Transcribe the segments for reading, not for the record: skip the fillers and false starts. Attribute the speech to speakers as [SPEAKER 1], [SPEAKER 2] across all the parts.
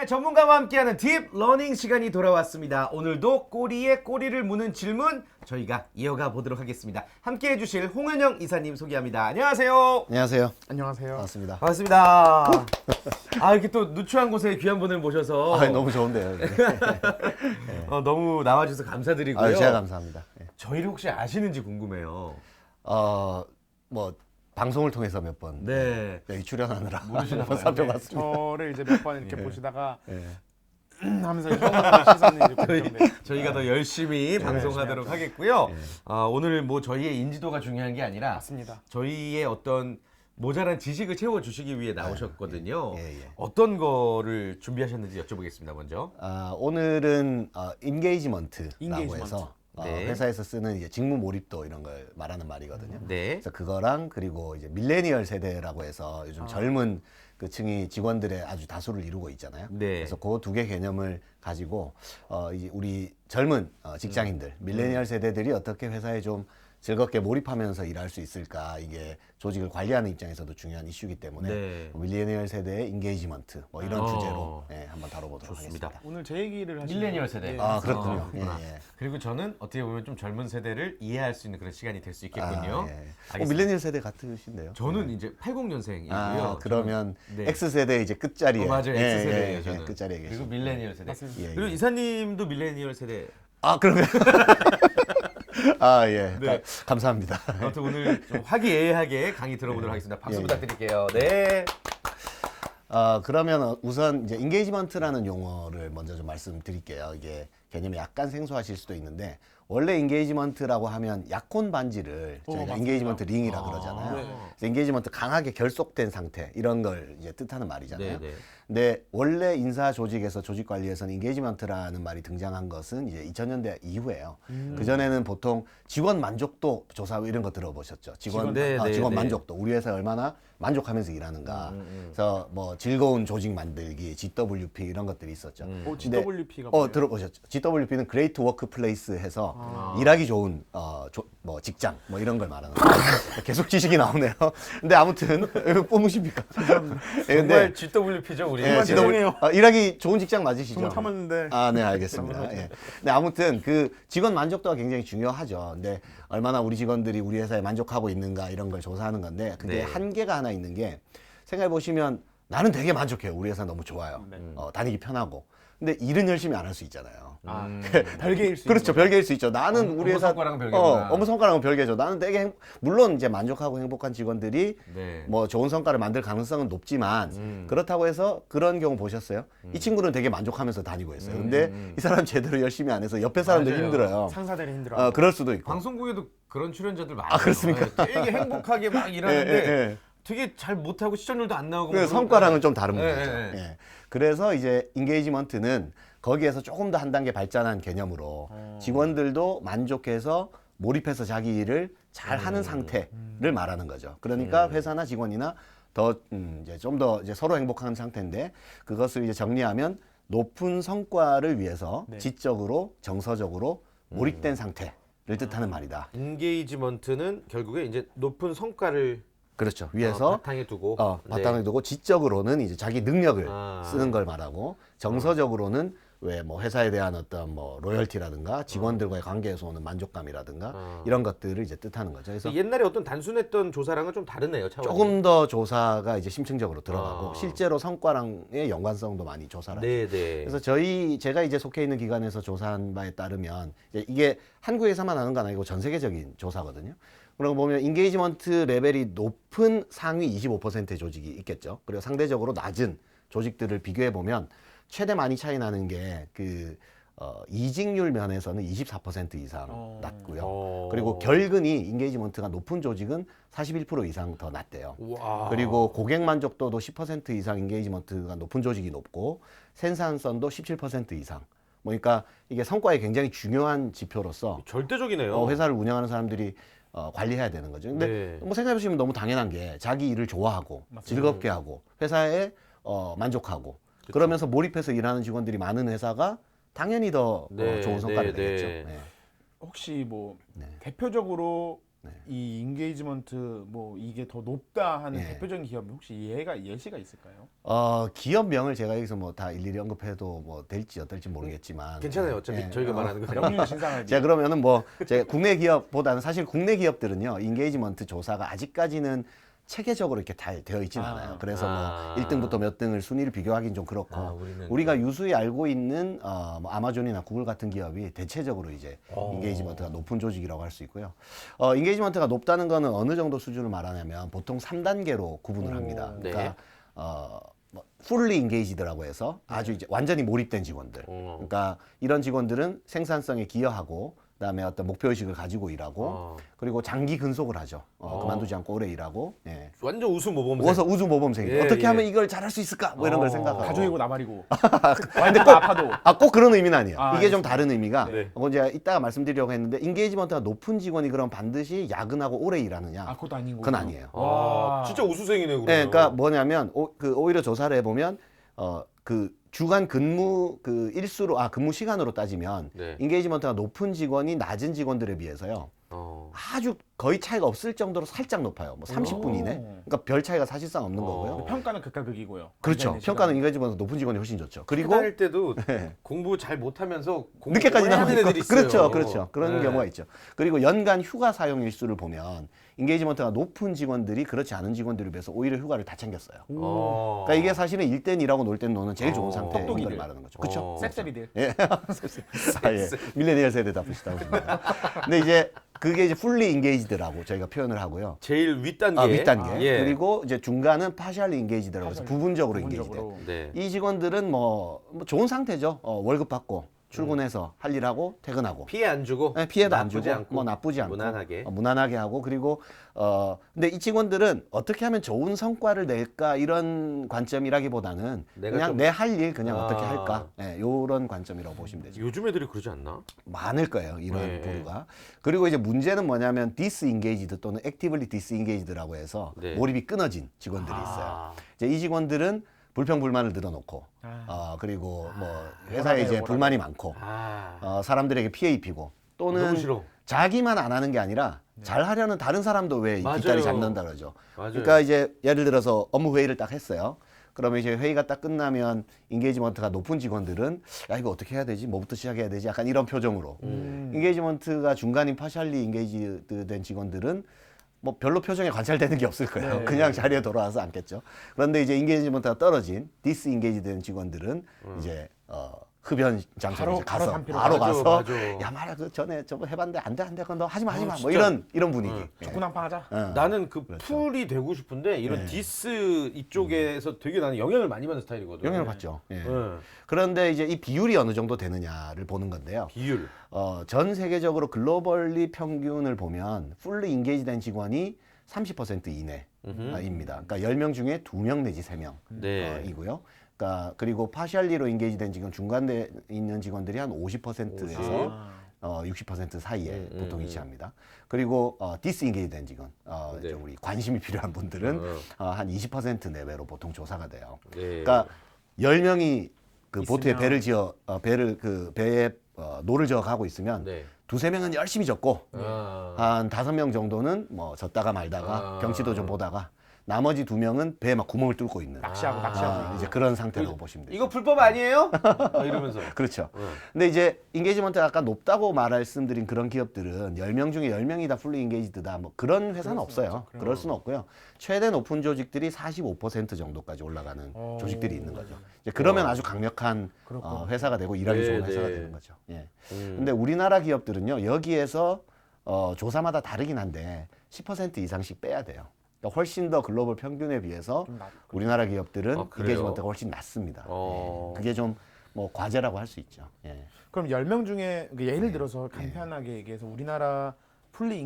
[SPEAKER 1] 네, 전문가와 함께하는 딥 러닝 시간이 돌아왔습니다. 오늘도 꼬리에 꼬리를 무는 질문 저희가 이어가 보도록 하겠습니다. 함께해 주실 홍은영 이사님 소개합니다. 안녕하세요.
[SPEAKER 2] 안녕하세요.
[SPEAKER 3] 안녕하세요.
[SPEAKER 2] 반갑습니다.
[SPEAKER 1] 반갑습니다. 이렇게 또 누추한 곳에 귀한 분을 모셔서
[SPEAKER 2] 너무 좋은데요.
[SPEAKER 1] 너무 나와주셔서 감사드리고요.
[SPEAKER 2] 제가 감사합니다.
[SPEAKER 1] 저희를 혹시 아시는지 궁금해요.
[SPEAKER 2] 뭐 방송을 통해서 몇 번 여기 출연하느라
[SPEAKER 1] 모르시나 봐요.
[SPEAKER 2] 살펴봤습니다.
[SPEAKER 3] 저를 이제 몇 번 이렇게 보시다가 하면서 처음 시선이 이제 걱정돼요.
[SPEAKER 1] 저희가 더 열심히 방송하도록 하겠고요.
[SPEAKER 2] 네.
[SPEAKER 1] 오늘 뭐 저희의 인지도가 중요한 게 아니라
[SPEAKER 3] 맞습니다.
[SPEAKER 1] 저희의 어떤 모자란 지식을 채워주시기 위해 나오셨거든요.
[SPEAKER 2] 예.
[SPEAKER 1] 어떤 거를 준비하셨는지 여쭤보겠습니다. 먼저.
[SPEAKER 2] 오늘은 인게이지먼트라고
[SPEAKER 3] 인게이지먼트.
[SPEAKER 2] 해서
[SPEAKER 1] 네.
[SPEAKER 2] 회사에서 쓰는 이제 직무 몰입도 이런 걸 말하는 말이거든요.
[SPEAKER 1] 네.
[SPEAKER 2] 그래서 그거랑 그리고 이제 밀레니얼 세대라고 해서 요즘 젊은 그 층이 직원들의 아주 다수를 이루고 있잖아요.
[SPEAKER 1] 네.
[SPEAKER 2] 그래서 그 두 개 개념을 가지고 이제 우리 젊은 직장인들, 밀레니얼 세대들이 어떻게 회사에 좀 즐겁게 몰입하면서 일할 수 있을까, 이게 조직을 관리하는 입장에서도 중요한 이슈이기 때문에
[SPEAKER 1] 네.
[SPEAKER 2] 밀레니얼 세대의 인게이지먼트 뭐 이런 주제로 한번 다뤄보도록
[SPEAKER 1] 좋습니다.
[SPEAKER 2] 하겠습니다.
[SPEAKER 3] 오늘 제 얘기를 하시는
[SPEAKER 1] 밀레니얼 세대.
[SPEAKER 2] 그렇군요.
[SPEAKER 1] 그렇구나.
[SPEAKER 2] 예.
[SPEAKER 1] 그리고 저는 어떻게 보면 좀 젊은 세대를 이해할 수 있는 그런 시간이 될 수 있겠군요. 알겠습니다.
[SPEAKER 2] 밀레니얼 세대 같으신데요?
[SPEAKER 1] 저는 이제 80년생이고요.
[SPEAKER 2] 그러면
[SPEAKER 1] 네.
[SPEAKER 2] X 세대 이제 끝자리에.
[SPEAKER 1] 맞아요. X 세대예요. 저는.
[SPEAKER 2] 끝자리에
[SPEAKER 1] 그리고
[SPEAKER 2] 계시고.
[SPEAKER 1] 밀레니얼 세대.
[SPEAKER 3] 맞습니다.
[SPEAKER 2] 예,
[SPEAKER 1] 그리고
[SPEAKER 2] 예.
[SPEAKER 1] 이사님도 밀레니얼 세대.
[SPEAKER 2] 그러면 예.
[SPEAKER 1] 네.
[SPEAKER 2] 감사합니다.
[SPEAKER 1] 아무튼 오늘 좀 화기애애하게 강의 들어보도록 하겠습니다. 박수
[SPEAKER 2] 예, 예.
[SPEAKER 1] 부탁드릴게요. 네.
[SPEAKER 2] 그러면 우선 이제 인게이지먼트라는 용어를 먼저 좀 말씀드릴게요. 이게 개념이 약간 생소하실 수도 있는데, 원래 인게이지먼트라고 하면 약혼 반지를 저희가
[SPEAKER 3] 맞습니다.
[SPEAKER 2] 인게이지먼트 링이라 그러잖아요.
[SPEAKER 3] 네.
[SPEAKER 2] 그래서 인게이지먼트 강하게 결속된 상태, 이런 걸 이제 뜻하는 말이잖아요.
[SPEAKER 1] 네.
[SPEAKER 2] 근데 원래 인사 조직에서 조직 관리에서는 인게이지먼트라는 말이 등장한 것은 이제 2000년대 이후예요. 그 전에는 보통 직원 만족도 조사 이런 거 들어보셨죠? 직원
[SPEAKER 1] 네, 네,
[SPEAKER 2] 직원
[SPEAKER 1] 네.
[SPEAKER 2] 만족도, 우리 회사에 얼마나 만족하면서 일하는가. 그래서 뭐 즐거운 조직 만들기, GWP 이런 것들이 있었죠.
[SPEAKER 3] GWP가
[SPEAKER 2] 들어보셨죠? GWP는 Great Workplace 해서 일하기 좋은 뭐 직장 뭐 이런 걸 말하는 거예요. 계속 지식이 나오네요. 근데 아무튼 뿜으십니까?
[SPEAKER 1] 정말 GWP죠, 우리.
[SPEAKER 2] 예,
[SPEAKER 3] 죄송해요.
[SPEAKER 2] 일하기 좋은 직장 맞으시죠?
[SPEAKER 3] 정말 참았는데.
[SPEAKER 2] 네, 알겠습니다. 예. 근데 아무튼 그 직원 만족도가 굉장히 중요하죠. 근데 얼마나 우리 직원들이 우리 회사에 만족하고 있는가 이런 걸 조사하는 건데, 그게
[SPEAKER 1] 네.
[SPEAKER 2] 한계가 하나 있는 게, 생각해 보시면 나는 되게 만족해요. 우리 회사 너무 좋아요. 다니기 편하고. 근데 일은 열심히 안 할 수 있잖아요.
[SPEAKER 3] 별개일 수
[SPEAKER 2] 그렇죠.
[SPEAKER 3] 있는
[SPEAKER 2] 별개일 수 있죠. 나는 우리
[SPEAKER 1] 업무
[SPEAKER 2] 회사
[SPEAKER 1] 성과랑은 별개구나.
[SPEAKER 2] 업무 성과랑은 별개죠. 나는 되게 물론 이제 만족하고 행복한 직원들이
[SPEAKER 1] 네.
[SPEAKER 2] 뭐 좋은 성과를 만들 가능성은 높지만, 그렇다고 해서 그런 경우 보셨어요? 이 친구는 되게 만족하면서 다니고 있어요. 근데 이 사람 제대로 열심히 안 해서 옆에 사람들
[SPEAKER 1] 맞아요.
[SPEAKER 2] 힘들어요.
[SPEAKER 3] 상사들이 힘들어.
[SPEAKER 2] 그럴 수도 있고.
[SPEAKER 1] 방송국에도 그런 출연자들 많아요.
[SPEAKER 2] 그렇습니까?
[SPEAKER 1] 네, 되게 행복하게 막 일하는데
[SPEAKER 2] 예.
[SPEAKER 1] 되게 잘 못하고 시청률도 안 나오고.
[SPEAKER 2] 그
[SPEAKER 1] 뭐
[SPEAKER 2] 성과랑은 좀 다른 문제죠.
[SPEAKER 1] 예.
[SPEAKER 2] 예. 그래서 이제 인게이지먼트는 거기에서 조금 더 한 단계 발전한 개념으로 직원들도 만족해서 몰입해서 자기 일을 잘 하는 상태를 말하는 거죠. 그러니까 회사나 직원이나 더 이제 좀 더 이제 서로 행복한 상태인데, 그것을 이제 정리하면 높은 성과를 위해서 지적으로 정서적으로 몰입된 상태를 뜻하는 말이다.
[SPEAKER 1] 인게이지먼트는 결국에 이제 높은 성과를
[SPEAKER 2] 그렇죠. 위에서
[SPEAKER 1] 바탕에 두고
[SPEAKER 2] 바탕에 두고, 지적으로는 이제 자기 능력을
[SPEAKER 1] 아.
[SPEAKER 2] 쓰는 걸 말하고, 정서적으로는 왜 뭐 회사에 대한 어떤 뭐 로열티라든가 직원들과의 관계에서 오는 만족감이라든가 이런 것들을 이제 뜻하는 거죠. 그래서
[SPEAKER 1] 옛날에 어떤 단순했던 조사랑은 좀 다르네요. 차원이.
[SPEAKER 2] 조금 더 조사가 이제 심층적으로 들어가고 실제로 성과랑의 연관성도 많이 조사를 하죠.
[SPEAKER 1] 네네.
[SPEAKER 2] 그래서 제가 이제 속해 있는 기관에서 조사한 바에 따르면, 이게 한국에서만 하는 건 아니고 전 세계적인 조사거든요. 그러고 보면 인게이지먼트 레벨이 높은 상위 25%의 조직이 있겠죠. 그리고 상대적으로 낮은 조직들을 비교해 보면 최대 많이 차이 나는 게 이직률 면에서는 24% 이상 낮고요. 그리고 결근이 인게이지먼트가 높은 조직은 41% 이상 더 낮대요.
[SPEAKER 1] 와.
[SPEAKER 2] 그리고 고객 만족도도 10% 이상 인게이지먼트가 높은 조직이 높고, 생산성도 17% 이상. 그러니까 이게 성과에 굉장히 중요한 지표로서
[SPEAKER 1] 절대적이네요.
[SPEAKER 2] 회사를 운영하는 사람들이 관리해야 되는 거죠. 근데
[SPEAKER 1] 네.
[SPEAKER 2] 뭐 생각해보시면 너무 당연한 게, 자기 일을 좋아하고 즐겁게 하고 회사에 만족하고 그러면서 몰입해서 일하는 직원들이 많은 회사가 당연히 더 좋은 성과를 내겠죠. 네.
[SPEAKER 3] 혹시 뭐
[SPEAKER 2] 네.
[SPEAKER 3] 대표적으로 이 인게이지먼트 뭐 이게 더 높다 하는
[SPEAKER 2] 예.
[SPEAKER 3] 대표적인 기업이 혹시 예시가 있을까요?
[SPEAKER 2] 기업명을 제가 여기서 뭐 다 일일이 언급해도 뭐 될지 어떨지 모르겠지만
[SPEAKER 1] 괜찮아요. 어차피
[SPEAKER 2] 예.
[SPEAKER 1] 저희가 말하는 거.
[SPEAKER 3] 명륜 신상을
[SPEAKER 2] 제가 그러면은 뭐 제가 국내 기업보다는 사실 국내 기업들은요 인게이지먼트 조사가 아직까지는 체계적으로 이렇게 다 되어 있지는 않아요. 그래서 뭐 1등부터 몇 등을 순위를 비교하기는 좀 그렇고 우리가 유수히 알고 있는 뭐 아마존이나 구글 같은 기업이 대체적으로 이제 인게이지먼트가 높은 조직이라고 할 수 있고요. 인게이지먼트가 높다는 거는 어느 정도 수준을 말하냐면 보통 3단계로 구분을 합니다. 그러니까 뭐 fully engaged라고 해서 아주 이제 완전히 몰입된 직원들. 그러니까 이런 직원들은 생산성에 기여하고 그다음에 어떤 목표의식을 가지고 일하고 그리고 장기 근속을 하죠. 그만두지 않고 오래 일하고. 예.
[SPEAKER 1] 완전 우수 모범생.
[SPEAKER 2] 그래서 우주 모범생이
[SPEAKER 1] 예,
[SPEAKER 2] 어떻게
[SPEAKER 1] 예.
[SPEAKER 2] 하면 이걸 잘할 수 있을까? 뭐 이런 걸 생각하고.
[SPEAKER 3] 가족이고 나발이고 완전 아파도
[SPEAKER 2] 꼭 그런 의미는 아니에요.
[SPEAKER 3] 아,
[SPEAKER 2] 이게 좀 다른 의미가
[SPEAKER 1] 네.
[SPEAKER 2] 그건 제가 이따가 말씀드리려고 했는데 인게이지먼트가 높은 직원이 그럼 반드시 야근하고 오래 일하느냐?
[SPEAKER 3] 그것도 아닌 거고.
[SPEAKER 2] 그건 아니에요.
[SPEAKER 1] 와, 진짜 우수생이네 그러면.
[SPEAKER 2] 네, 그러니까 뭐냐면 오히려 조사를 해보면 그 주간 근무 그 일수로 근무 시간으로 따지면
[SPEAKER 1] 네.
[SPEAKER 2] 인게이지먼트가 높은 직원이 낮은 직원들에 비해서요. 아주 거의 차이가 없을 정도로 살짝 높아요. 뭐 30분 이내. 그러니까 별 차이가 사실상 없는 거고요.
[SPEAKER 3] 평가는 극과 극이고요.
[SPEAKER 2] 그렇죠.
[SPEAKER 3] 디자인의
[SPEAKER 2] 평가는
[SPEAKER 3] 시간은.
[SPEAKER 2] 인게이지먼트 높은 직원이 훨씬 좋죠. 그리고
[SPEAKER 1] 다닐 때도 공부 잘 못하면서 공부
[SPEAKER 2] 늦게까지
[SPEAKER 1] 오래 하는
[SPEAKER 2] 남는
[SPEAKER 1] 애들이 있어요.
[SPEAKER 2] 그렇죠, 그렇죠. 그런
[SPEAKER 1] 네.
[SPEAKER 2] 경우가 있죠. 그리고 연간 휴가 사용 일수를 보면 인게이지먼트가 높은 직원들이 그렇지 않은 직원들에 비해서 오히려 휴가를 다 챙겼어요. 그러니까 이게 사실은 일 땐 일하고 놀 땐 노는 제일 좋은 상태인 걸
[SPEAKER 3] 똑똑이들.
[SPEAKER 2] 말하는 거죠. 그렇죠.
[SPEAKER 3] 셉셉이들.
[SPEAKER 2] 예. 밀레니얼 세대다 보시다 보십니다. 근데 이제 그게 이제 fully engaged라고 저희가 표현을 하고요.
[SPEAKER 1] 제일 윗단계.
[SPEAKER 2] 윗단계.
[SPEAKER 1] 예.
[SPEAKER 2] 그리고 이제 중간은 partially engaged라고 해서 부분적으로 engaged.
[SPEAKER 3] 부분적으로.
[SPEAKER 1] 네.
[SPEAKER 2] 이 직원들은 뭐 좋은 상태죠. 월급 받고 출근해서 할 일하고 퇴근하고.
[SPEAKER 1] 피해 안 주고.
[SPEAKER 2] 네, 피해도 안
[SPEAKER 1] 나쁘지
[SPEAKER 2] 주고
[SPEAKER 1] 않고,
[SPEAKER 2] 뭐 나쁘지 않고
[SPEAKER 1] 무난하게.
[SPEAKER 2] 무난하게 하고 그리고 근데 이 직원들은 어떻게 하면 좋은 성과를 낼까 이런 관점이라기보다는
[SPEAKER 1] 내가
[SPEAKER 2] 그냥
[SPEAKER 1] 좀-
[SPEAKER 2] 내 할 일 그냥 어떻게 할까 요런 관점이라고 보시면 되죠.
[SPEAKER 1] 요즘 애들이 그러지 않나?
[SPEAKER 2] 많을 거예요 이런
[SPEAKER 1] 네.
[SPEAKER 2] 부류가. 그리고 이제 문제는 뭐냐면 disengaged 또는 actively disengaged라고 해서
[SPEAKER 1] 네.
[SPEAKER 2] 몰입이 끊어진 직원들이 있어요.
[SPEAKER 1] 아.
[SPEAKER 2] 이제 이 직원들은 불평불만을 늘어놓고 그리고 뭐 회사에 이제 불만이 많고 사람들에게 피해 입히고 또는
[SPEAKER 1] 너무 싫어.
[SPEAKER 2] 자기만 안 하는 게 아니라 잘 하려는 다른 사람도 왜
[SPEAKER 1] 맞아요.
[SPEAKER 2] 뒷다리 잡는다 그러죠.
[SPEAKER 1] 맞아요.
[SPEAKER 2] 그러니까 이제 예를 들어서 업무 회의를 딱 했어요. 그러면 이제 회의가 딱 끝나면 인게이지먼트가 높은 직원들은 야 이거 어떻게 해야 되지? 뭐부터 시작해야 되지? 약간 이런 표정으로. 인게이지먼트가 중간인 파셜리 인게이지 된 직원들은 뭐 별로 표정에 관찰되는 게 없을 거예요.
[SPEAKER 3] 네.
[SPEAKER 2] 그냥 자리에 돌아와서 앉겠죠. 그런데 이제 인게이지먼트가 떨어진 디스인게이지 된 직원들은 이제 흡연 장소로 이제 가서
[SPEAKER 3] 담피로
[SPEAKER 2] 바로
[SPEAKER 1] 맞아,
[SPEAKER 2] 가서
[SPEAKER 1] 맞아.
[SPEAKER 2] 야 말이야 그 전에 저거 해봤는데 안돼 그건 너 하지 마 뭐
[SPEAKER 1] 진짜.
[SPEAKER 2] 이런 분위기. 예.
[SPEAKER 3] 축구 난파 하자.
[SPEAKER 1] 나는 그
[SPEAKER 2] 그렇죠.
[SPEAKER 1] 풀이 되고 싶은데 이런 디스 이쪽에서 되게 나는 영향을 많이 받는 스타일이거든.
[SPEAKER 2] 영향을 받죠. 예.
[SPEAKER 1] 네.
[SPEAKER 2] 그런데 이제 이 비율이 어느 정도 되느냐를 보는 건데요.
[SPEAKER 1] 비율.
[SPEAKER 2] 전 세계적으로 글로벌리 평균을 보면 풀리 인게이지된 직원이 30% 이내입니다. 그러니까 10명 중에 2명 내지 3명
[SPEAKER 1] 네.
[SPEAKER 2] 이고요. 그러니까 그리고 파셜리로 인게이지된 직원 중간에 있는 직원들이 한 50%에서 60% 사이에 보통 위치합니다. 그리고 디스인게이지된 직원,
[SPEAKER 1] 네.
[SPEAKER 2] 좀 우리 관심이 필요한 분들은 한 20% 내외로 보통 조사가 돼요.
[SPEAKER 1] 네.
[SPEAKER 2] 그러니까 10명이 그 보트에
[SPEAKER 3] 있으면-
[SPEAKER 2] 배를 지어 배를 그 배에 노를 저어 가고 있으면
[SPEAKER 1] 네.
[SPEAKER 2] 두세 명은 열심히 졌고 한 5명 정도는 뭐 졌다가 말다가
[SPEAKER 1] 아.
[SPEAKER 2] 경치도 좀 보다가 나머지 2명은 배에 막 구멍을 뚫고 있는
[SPEAKER 3] 낚시하고.
[SPEAKER 2] 이제 그런 상태라고 보시면 돼요.
[SPEAKER 1] 이거 불법 아니에요? 이러면서.
[SPEAKER 2] 그렇죠. 근데 이제 인게이지먼트가 아까 높다고 말씀드린 그런 기업들은 10명 중에 10명이 다 풀리 인게이지드다. 뭐 그런 회사는 없어요. 그럴 수는 없고요. 최대 높은 조직들이 45% 정도까지 올라가는 조직들이 있는 거죠. 이제 그러면 아주 강력한 회사가 되고 일하기
[SPEAKER 1] 네,
[SPEAKER 2] 좋은 회사가
[SPEAKER 1] 네.
[SPEAKER 2] 되는 거죠. 예. 근데 우리나라 기업들은요. 여기에서 조사마다 다르긴 한데 10% 이상씩 빼야 돼요. 그러니까 훨씬 더 글로벌 평균에 비해서 우리나라 기업들은
[SPEAKER 1] 아, 그래요?
[SPEAKER 2] 인게이지먼트가 훨씬 낮습니다. 예. 그게 좀 뭐 과제라고 할 수 있죠. 예.
[SPEAKER 3] 그럼 10명 중에 예를 들어서 간편하게 얘기해서 우리나라 풀리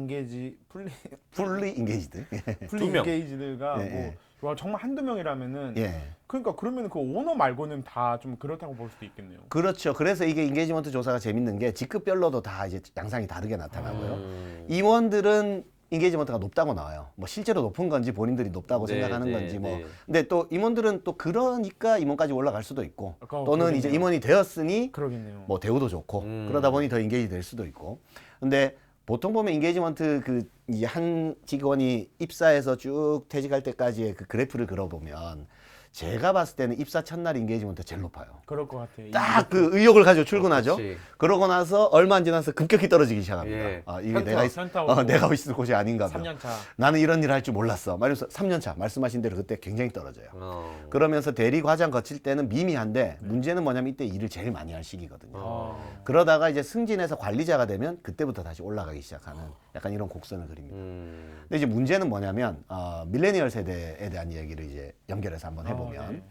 [SPEAKER 2] 풀리 인게이지드.
[SPEAKER 3] 풀리
[SPEAKER 1] 2명.
[SPEAKER 3] 인게이지드가
[SPEAKER 2] 예,
[SPEAKER 3] 뭐 정말 한두 명이라면은
[SPEAKER 2] 예.
[SPEAKER 3] 그러니까 그러면 그 오너 말고는 다 좀 그렇다고 볼 수도 있겠네요.
[SPEAKER 2] 그렇죠. 그래서 이게 인게이지먼트 조사가 재밌는 게 직급별로도 다 이제 양상이 다르게 나타나고요. 임원들은 인게이지먼트가 높다고 나와요. 뭐 실제로 높은 건지 본인들이 높다고
[SPEAKER 1] 네,
[SPEAKER 2] 생각하는
[SPEAKER 1] 네,
[SPEAKER 2] 건지 뭐.
[SPEAKER 1] 네.
[SPEAKER 2] 근데 또 임원들은 또 그러니까 임원까지 올라갈 수도 있고 또는 이제
[SPEAKER 3] 그러겠네요.
[SPEAKER 2] 임원이 되었으니
[SPEAKER 3] 그러겠네요.
[SPEAKER 2] 뭐 대우도 좋고 그러다 보니 더 인게이지 될 수도 있고. 근데 보통 보면 인게이지먼트 그 이 한 직원이 입사해서 쭉 퇴직할 때까지의 그 그래프를 그려보면 제가 봤을 때는 입사 첫날 인게이지먼트 제일 높아요.
[SPEAKER 3] 그럴 것 같아.
[SPEAKER 2] 딱 그 의욕을 가지고 출근하죠.
[SPEAKER 1] 그렇지.
[SPEAKER 2] 그러고 나서 얼마 안 지나서 급격히 떨어지기 시작합니다.
[SPEAKER 1] 예.
[SPEAKER 2] 아, 이게
[SPEAKER 1] 현타,
[SPEAKER 3] 현타 오고.
[SPEAKER 2] 내가 있을 곳이 아닌가 봐.
[SPEAKER 3] 3년 차.
[SPEAKER 2] 나는 이런 일을 할 줄 몰랐어. 말해서 3년 차 말씀하신 대로 그때 굉장히 떨어져요. 그러면서 대리 과장 거칠 때는 미미한데 문제는 뭐냐면 이때 일을 제일 많이 할 시기거든요. 그러다가 이제 승진해서 관리자가 되면 그때부터 다시 올라가기 시작하는 약간 이런 곡선을 그립니다. 근데 이제 문제는 뭐냐면 밀레니얼 세대에 대한 이야기를 이제 연결해서 한번 해보면
[SPEAKER 3] 네.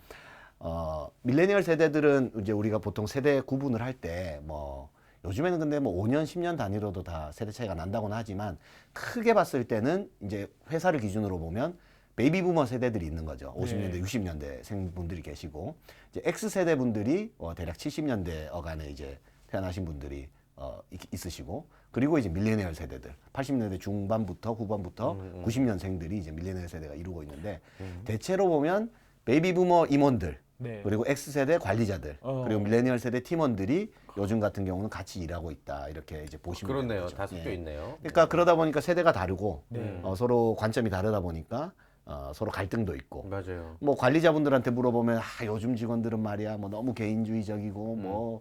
[SPEAKER 2] 밀레니얼 세대들은 이제 우리가 보통 세대 구분을 할 때 뭐 요즘에는 근데 뭐 5년, 10년 단위로도 다 세대 차이가 난다고는 하지만 크게 봤을 때는 이제 회사를 기준으로 보면 베이비 부머 세대들이 있는 거죠. 50년대, 60년대 생분들이 계시고 이제 X 세대 분들이 대략 70년대 어간에 이제 태어나신 분들이 있으시고 그리고 이제 밀레니얼 세대들 80년대 중반부터 후반부터 90년생들이 이제 밀레니얼 세대가 이루고 있는데 대체로 보면 베이비 부머 임원들
[SPEAKER 3] 네.
[SPEAKER 2] 그리고 X세대 관리자들 그리고 밀레니얼 세대 팀원들이 요즘 같은 경우는 같이 일하고 있다 이렇게 이제 보시면 되는
[SPEAKER 1] 그렇네요.
[SPEAKER 2] 거죠.
[SPEAKER 1] 다 섞여 있네요.
[SPEAKER 2] 그러니까 그러다 보니까 세대가 다르고
[SPEAKER 3] 네.
[SPEAKER 2] 서로 관점이 다르다 보니까 서로 갈등도 있고
[SPEAKER 1] 맞아요.
[SPEAKER 2] 뭐 관리자분들한테 물어보면 요즘 직원들은 말이야 뭐 너무 개인주의적이고 뭐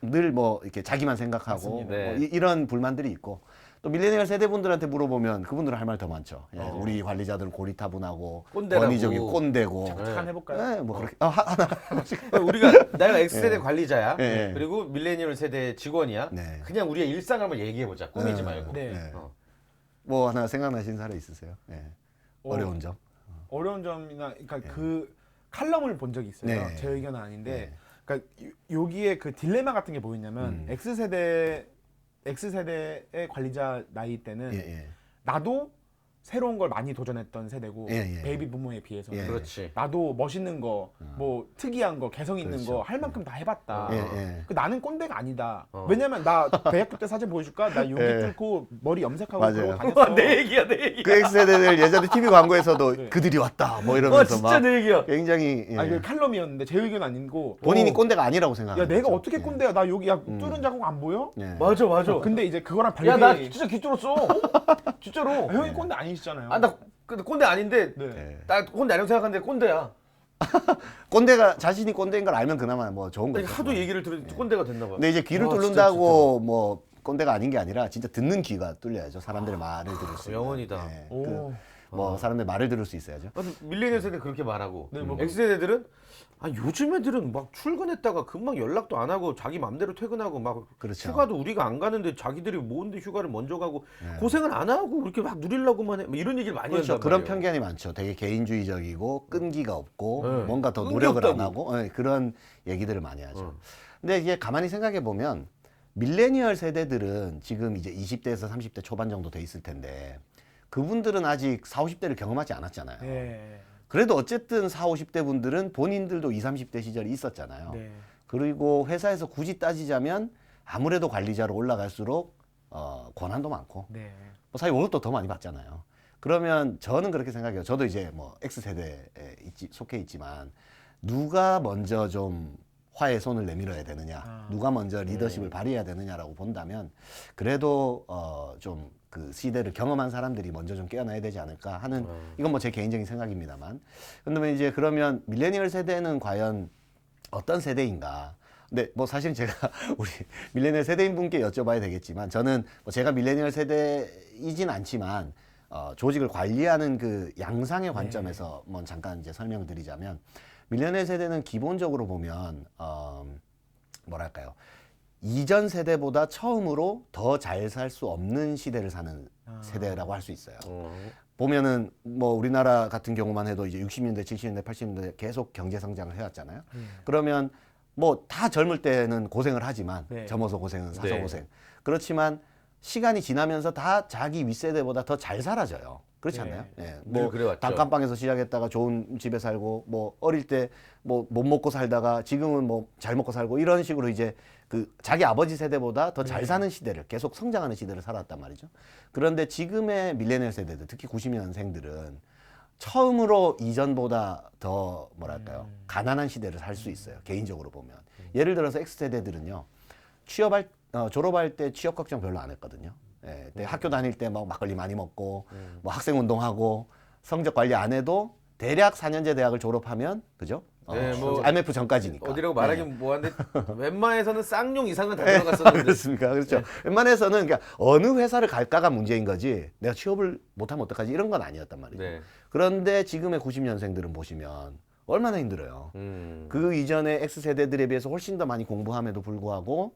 [SPEAKER 2] 늘 뭐 이렇게 자기만 생각하고
[SPEAKER 3] 맞습니다.
[SPEAKER 1] 네.
[SPEAKER 2] 이런 불만들이 있고 또 밀레니얼 세대분들한테 물어보면 그분들은 할 말 더 많죠. 예, 우리 관리자들은 고리타분하고
[SPEAKER 1] 꼰대라고.
[SPEAKER 2] 권위적이고 꼰대고.
[SPEAKER 3] 잠깐 해볼까요?
[SPEAKER 2] 예, 뭐 그렇게 하나.
[SPEAKER 1] 우리가 내가 X세대 관리자야.
[SPEAKER 2] 예.
[SPEAKER 1] 그리고 밀레니얼 세대 직원이야.
[SPEAKER 2] 네.
[SPEAKER 1] 그냥 우리의 일상을 한번 얘기해 보자. 꾸미지 말고.
[SPEAKER 3] 네.
[SPEAKER 2] 네.
[SPEAKER 1] 어.
[SPEAKER 2] 뭐 하나 생각나시는 사례 있으세요? 예. 어려운 점.
[SPEAKER 3] 어려운 점이나 그러니까 그 칼럼을 본 적이 있어요.
[SPEAKER 2] 네.
[SPEAKER 3] 제 의견은 아닌데, 그러니까 여기에 그 딜레마 같은 게 뭐였냐면 X세대의 관리자 나이 때는
[SPEAKER 2] 예.
[SPEAKER 3] 나도 새로운 걸 많이 도전했던 세대고
[SPEAKER 2] 예.
[SPEAKER 3] 베이비 부모에 비해서는
[SPEAKER 2] 예.
[SPEAKER 1] 그렇지.
[SPEAKER 3] 나도 멋있는 거, 뭐 특이한 거, 개성 있는
[SPEAKER 2] 그렇죠.
[SPEAKER 3] 거 할 만큼 다 해봤다.
[SPEAKER 2] 예.
[SPEAKER 3] 그 나는 꼰대가 아니다. 왜냐면 나 대학교 때 사진 보여줄까? 나 여기
[SPEAKER 2] 예.
[SPEAKER 3] 뚫고 머리 염색하고
[SPEAKER 2] 맞아요.
[SPEAKER 3] 그러고 다녔어.
[SPEAKER 1] 내 얘기야, 내 얘기.
[SPEAKER 2] 그 X세대들 예전에 TV 광고에서도 그들이 왔다 뭐 이러면서
[SPEAKER 1] 진짜
[SPEAKER 2] 막
[SPEAKER 1] 내 얘기야.
[SPEAKER 2] 굉장히 예.
[SPEAKER 3] 아니 그 칼럼이었는데 제 의견 아니고
[SPEAKER 2] 본인이 꼰대가 아니라고 생각하는
[SPEAKER 3] 야 내가
[SPEAKER 2] 거죠.
[SPEAKER 3] 어떻게 꼰대야? 나 여기 뚫은 자국 안 보여?
[SPEAKER 2] 예.
[SPEAKER 1] 맞아, 맞아.
[SPEAKER 3] 근데 이제 그거랑 별개.
[SPEAKER 1] 야, 나 진짜 귀뚫었어. 진짜로.
[SPEAKER 3] 아, 형이 꼰대 아니시잖아요.
[SPEAKER 1] 아, 나 근데 꼰대 아닌데.
[SPEAKER 3] 네.
[SPEAKER 2] 예.
[SPEAKER 1] 나 꼰대 아니라고 생각하는데 꼰대야.
[SPEAKER 2] 꼰대가 자신이 꼰대인 걸 알면 그나마 뭐 좋은
[SPEAKER 1] 아니,
[SPEAKER 2] 거죠.
[SPEAKER 1] 하도 얘기를 들으니까 꼰대가 됐나 봐.
[SPEAKER 2] 근데 이제 귀를
[SPEAKER 1] 와,
[SPEAKER 2] 뚫는다고 뭐 꼰대가 아닌 게 아니라 진짜 듣는 귀가 뚫려야죠. 사람들의 말을 들을 수 있는.
[SPEAKER 1] 영혼이다.
[SPEAKER 2] 예.
[SPEAKER 3] 오.
[SPEAKER 2] 뭐 사람들 말을 들을 수 있어야죠.
[SPEAKER 1] 밀레니얼 세대 그렇게 말하고
[SPEAKER 3] 네, 뭐
[SPEAKER 1] X세대들은 요즘 애들은 막 출근했다가 금방 연락도 안 하고 자기 맘대로 퇴근하고 막
[SPEAKER 2] 그렇죠.
[SPEAKER 1] 휴가도 우리가 안 가는데 자기들이 뭔데 휴가를 먼저 가고 고생을 안 하고 이렇게 막 누리려고만 해. 뭐 이런 얘기를 많이
[SPEAKER 2] 그렇죠.
[SPEAKER 1] 한단
[SPEAKER 2] 그런
[SPEAKER 1] 말이에요.
[SPEAKER 2] 편견이 많죠. 되게 개인주의적이고 끈기가 없고
[SPEAKER 1] 네.
[SPEAKER 2] 뭔가 더
[SPEAKER 1] 끈기
[SPEAKER 2] 노력을 안
[SPEAKER 1] 없다고.
[SPEAKER 2] 하고 그런 얘기들을 많이 하죠. 근데 이게 가만히 생각해 보면 밀레니얼 세대들은 지금 이제 20대에서 30대 초반 정도 돼 있을 텐데 그분들은 아직 40, 50대를 경험하지 않았잖아요.
[SPEAKER 3] 네.
[SPEAKER 2] 그래도 어쨌든 40, 50대 분들은 본인들도 20, 30대 시절이 있었잖아요.
[SPEAKER 3] 네.
[SPEAKER 2] 그리고 회사에서 굳이 따지자면 아무래도 관리자로 올라갈수록 권한도 많고
[SPEAKER 3] 네.
[SPEAKER 2] 뭐 사실 월급도 더 많이 받잖아요. 그러면 저는 그렇게 생각해요. 저도 이제 뭐 X세대에 속해 있지만 누가 먼저 좀 화의 손을 내밀어야 되느냐, 누가 먼저 리더십을 발휘해야 되느냐라고 본다면 그래도 좀 그 시대를 경험한 사람들이 먼저 좀 깨어나야 되지 않을까 하는 이건 뭐 제 개인적인 생각입니다만. 근데 이제 그러면 밀레니얼 세대는 과연 어떤 세대인가? 근데 뭐 사실 제가 우리 밀레니얼 세대인 분께 여쭤봐야 되겠지만 저는 뭐 제가 밀레니얼 세대이진 않지만 조직을 관리하는 그 양상의 관점에서 뭐 잠깐 이제 설명드리자면 밀레니얼 세대는 기본적으로 보면 뭐랄까요? 이전 세대보다 처음으로 더 잘 살 수 없는 시대를 사는 세대라고 할 수 있어요. 보면은 뭐 우리나라 같은 경우만 해도 이제 60년대, 70년대, 80년대 계속 경제 성장을 해왔잖아요. 그러면 뭐 다 젊을 때는 고생을 하지만
[SPEAKER 3] 네.
[SPEAKER 2] 젊어서 고생은 사서
[SPEAKER 1] 네.
[SPEAKER 2] 고생. 그렇지만 시간이 지나면서 다 자기 윗세대보다 더 잘 살아져요. 그렇지
[SPEAKER 3] 네.
[SPEAKER 2] 않나요? 예.
[SPEAKER 1] 늘 그래왔죠.
[SPEAKER 2] 단칸방에서 시작했다가 좋은 집에 살고 뭐 어릴 때 뭐 못 먹고 살다가 지금은 뭐 잘 먹고 살고 이런 식으로 이제 그 자기 아버지 세대보다 더 잘 사는 시대를 계속 성장하는 시대를 살았단 말이죠. 그런데 지금의 밀레니얼 세대들, 특히 90년생들은 처음으로 이전보다 더 뭐랄까요 가난한 시대를 살 수 있어요. 개인적으로 보면 예를 들어서 X세대들은요 졸업할 때 취업 걱정 별로 안 했거든요. 예, 근데 학교 다닐 때 막 막걸리 많이 먹고 뭐 학생 운동하고 성적 관리 안 해도 대략 4년제 대학을 졸업하면 그죠?
[SPEAKER 1] 네, 뭐
[SPEAKER 2] IMF 전까지니까.
[SPEAKER 1] 어디라고 말하긴
[SPEAKER 2] 네.
[SPEAKER 1] 뭐한데 웬만해서는 쌍용 이상은 다 들어갔었는데.
[SPEAKER 2] 그렇습니까? 그렇죠. 웬만해서는 그러니까 어느 회사를 갈까가 문제인 거지 내가 취업을 못하면 어떡하지 이런 건 아니었단 말이죠.
[SPEAKER 1] 네.
[SPEAKER 2] 그런데 지금의 90년생들은 보시면 얼마나 힘들어요. 그 이전에 X세대들에 비해서 훨씬 더 많이 공부함에도 불구하고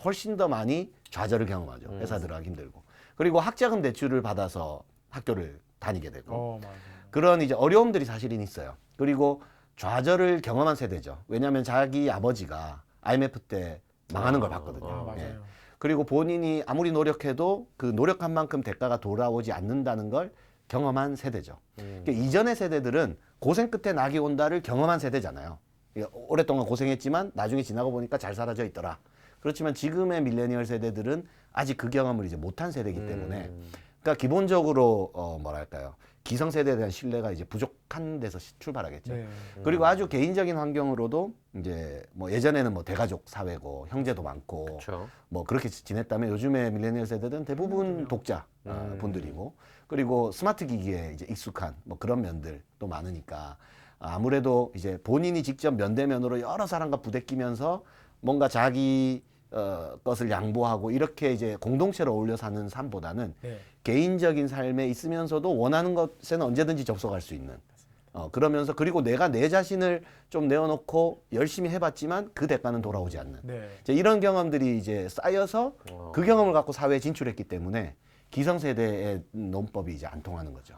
[SPEAKER 2] 훨씬 더 많이 좌절을 경험하죠. 회사 들어가기 힘들고. 그리고 학자금 대출을 받아서 학교를 다니게 되고.
[SPEAKER 3] 맞아요.
[SPEAKER 2] 그런 이제 어려움들이 사실은 있어요. 그리고 좌절을 경험한 세대죠. 왜냐하면 자기 아버지가 IMF 때 망하는 걸 봤거든요.
[SPEAKER 3] 맞아요.
[SPEAKER 2] 예. 그리고 본인이 아무리 노력해도 그 노력한 만큼 대가가 돌아오지 않는다는 걸 경험한 세대죠. 그러니까 이전의 세대들은 고생 끝에 낙이 온다를 경험한 세대잖아요. 오랫동안 고생했지만 나중에 지나고 보니까 잘 사라져 있더라. 그렇지만 지금의 밀레니얼 세대들은 아직 그 경험을 이제 못한 세대이기 때문에 그러니까 기본적으로 뭐랄까요. 기성세대에 대한 신뢰가 이제 부족한 데서 출발하겠죠.
[SPEAKER 3] 네.
[SPEAKER 2] 그리고 아주 개인적인 환경으로도 이제 뭐 예전에는 뭐 대가족 사회고 형제도 많고
[SPEAKER 1] 그렇죠.
[SPEAKER 2] 뭐 그렇게 지냈다면 요즘에 밀레니얼 세대들은 대부분 독자 분들이고 그리고 스마트 기기에 이제 익숙한 뭐 그런 면들도 많으니까 아무래도 이제 본인이 직접 면대면으로 여러 사람과 부대끼면서 뭔가 자기 것을 양보하고 이렇게 이제 공동체로 어울려 사는 삶보다는
[SPEAKER 3] 네.
[SPEAKER 2] 개인적인 삶에 있으면서도 원하는 것에는 언제든지 접속할 수 있는 그러면서 그리고 내가 내 자신을 좀 내어놓고 열심히 해봤지만 그 대가는 돌아오지 않는
[SPEAKER 3] 네.
[SPEAKER 2] 이제 이런 경험들이 이제 쌓여서 그 경험을 갖고 사회에 진출했기 때문에 기성세대의 논법이 이제 안 통하는 거죠.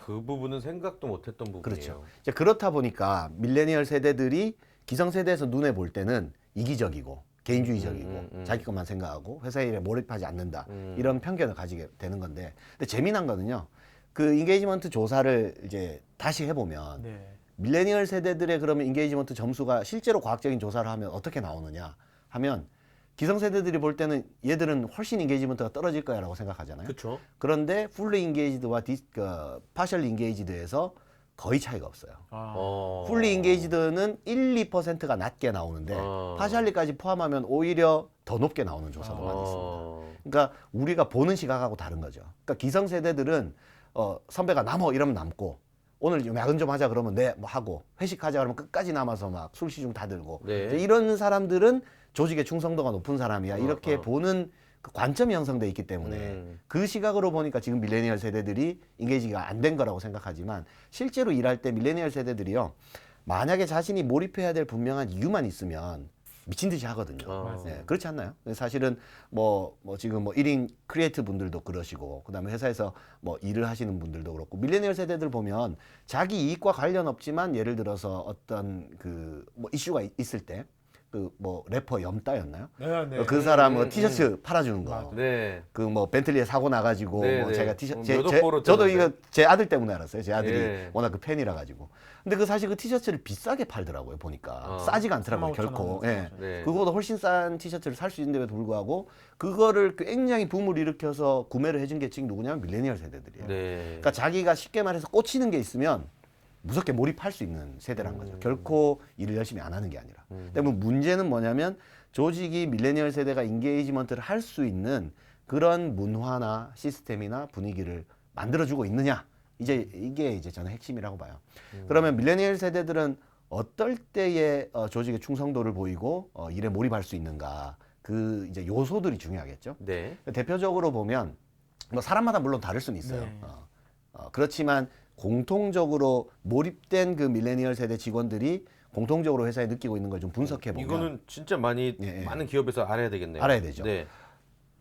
[SPEAKER 1] 그 부분은 생각도 못했던 부분이에요.
[SPEAKER 2] 그렇죠. 이제 그렇다 보니까 밀레니얼 세대들이 기성세대에서 눈에 볼 때는 이기적이고 개인주의적이고 자기 것만 생각하고 회사 일에 몰입하지 않는다 이런 편견을 가지게 되는 건데 근데 재미난 거는요 그 인게이지먼트 조사를 이제 다시 해보면
[SPEAKER 3] 네.
[SPEAKER 2] 밀레니얼 세대들의 그러면 인게이지먼트 점수가 실제로 과학적인 조사를 하면 어떻게 나오느냐 하면 기성세대들이 볼 때는 얘들은 훨씬 인게이지먼트가 떨어질 거야라고 생각하잖아요.
[SPEAKER 1] 그렇죠.
[SPEAKER 2] 그런데 풀리 인게이지드와 파셜리 인게이지드에서 거의 차이가 없어요. 풀리 인게이지드는 1, 2%가 낮게 나오는데 파셜리까지 포함하면 오히려 더 높게 나오는 조사도 많이 있습니다. 그러니까 우리가 보는 시각하고 다른 거죠. 그러니까 기성세대들은 선배가 남어 이러면 남고 오늘 야근 좀 하자 그러면 네 뭐 하고 회식하자 그러면 끝까지 남아서 막 술 시중 다 들고
[SPEAKER 1] 네.
[SPEAKER 2] 이런 사람들은 조직의 충성도가 높은 사람이야 이렇게 보는 그 관점이 형성돼 있기 때문에 그 시각으로 보니까 지금 밀레니얼 세대들이 인게이지가 안 된 거라고 생각하지만 실제로 일할 때 밀레니얼 세대들이요 만약에 자신이 몰입해야 될 분명한 이유만 있으면 미친 듯이 하거든요. 네, 그렇지 않나요? 사실은 뭐 지금 뭐 1인 크리에이터 분들도 그러시고 그다음에 회사에서 뭐 일을 하시는 분들도 그렇고 밀레니얼 세대들 보면 자기 이익과 관련 없지만 예를 들어서 어떤 그 뭐 이슈가 있을 때 그 뭐 래퍼 염따였나요?
[SPEAKER 3] 네.
[SPEAKER 2] 그 사람 티셔츠 팔아주는 거.
[SPEAKER 1] 네.
[SPEAKER 2] 그 뭐 벤틀리에 사고 나가지고
[SPEAKER 1] 네,
[SPEAKER 2] 뭐
[SPEAKER 1] 네.
[SPEAKER 2] 제가 티셔츠
[SPEAKER 1] 몇
[SPEAKER 2] 저도
[SPEAKER 1] 억벌었잖아요.
[SPEAKER 2] 이거 제 아들 때문에 알았어요. 제 아들이
[SPEAKER 1] 네.
[SPEAKER 2] 워낙 그 팬이라 가지고. 근데 그 사실 그 티셔츠를 비싸게 팔더라고요 보니까 싸지가 않더라고요
[SPEAKER 3] 35,000원
[SPEAKER 2] 결코. 예.
[SPEAKER 1] 네.
[SPEAKER 2] 그거보다 훨씬 싼 티셔츠를 살 수 있는데도 불구하고 그거를 굉장히 붐을 일으켜서 구매를 해준 게 지금 누구냐면 밀레니얼 세대들이에요.
[SPEAKER 1] 네.
[SPEAKER 2] 그러니까 자기가 쉽게 말해서 꽂히는 게 있으면 무섭게 몰입할 수 있는 세대란 거죠. 결코 일을 열심히 안 하는 게 아니라. 때문에 문제는 뭐냐면 조직이 밀레니얼 세대가 인게이지먼트를 할 수 있는 그런 문화나 시스템이나 분위기를 만들어주고 있느냐. 이게 이제 저는 핵심이라고 봐요. 그러면 밀레니얼 세대들은 어떨 때에 조직의 충성도를 보이고 일에 몰입할 수 있는가. 그 이제 요소들이 중요하겠죠.
[SPEAKER 1] 네.
[SPEAKER 2] 대표적으로 보면 뭐 사람마다 물론 다를 수는 있어요.
[SPEAKER 3] 네.
[SPEAKER 2] 그렇지만 공통적으로 몰입된 그 밀레니얼 세대 직원들이 공통적으로 회사에 느끼고 있는 걸 좀 분석해 보면
[SPEAKER 1] 이거는 진짜 많이
[SPEAKER 2] 예, 예.
[SPEAKER 1] 많은 기업에서 알아야 되겠네요.
[SPEAKER 2] 알아야 되죠.
[SPEAKER 1] 네.